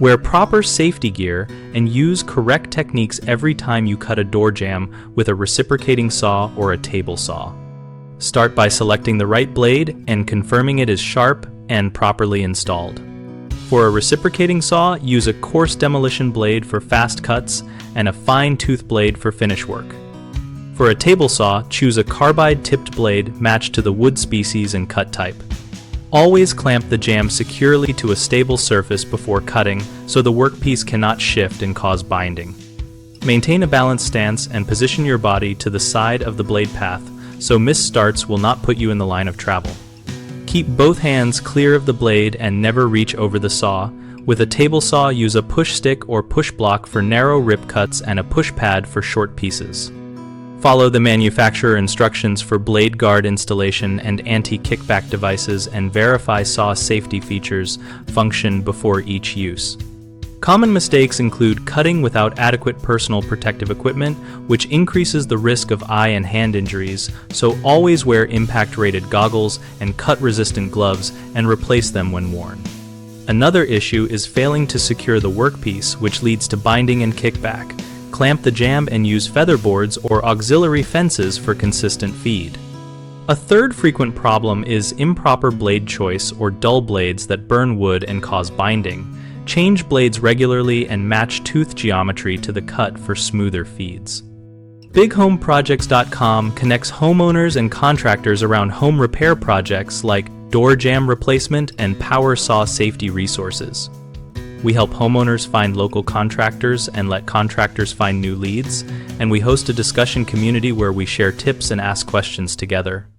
Wear proper safety gear and use correct techniques every time you cut a door jamb with a reciprocating saw or a table saw. Start by selecting the right blade and confirming it is sharp and properly installed. For a reciprocating saw, use a coarse demolition blade for fast cuts and a fine tooth blade for finish work. For a table saw, choose a carbide tipped blade matched to the wood species and cut type. Always clamp the jamb securely to a stable surface before cutting so the workpiece cannot shift and cause binding. Maintain a balanced stance and position your body to the side of the blade path so missed starts will not put you in the line of travel. Keep both hands clear of the blade and never reach over the saw. With a table saw, use a push stick or push block for narrow rip cuts and a push pad for short pieces. Follow the manufacturer instructions for blade guard installation and anti-kickback devices and verify saw safety features function before each use. Common mistakes include cutting without adequate personal protective equipment, which increases the risk of eye and hand injuries, so always wear impact-rated goggles and cut-resistant gloves and replace them when worn. Another issue is failing to secure the workpiece, which leads to binding and kickback. Clamp the jamb and use feather boards or auxiliary fences for consistent feed. A third frequent problem is improper blade choice or dull blades that burn wood and cause binding. Change blades regularly and match tooth geometry to the cut for smoother feeds. BigHomeProjects.com connects homeowners and contractors around home repair projects like door jamb replacement and power saw safety resources. We help homeowners find local contractors and let contractors find new leads, and we host a discussion community where we share tips and ask questions together.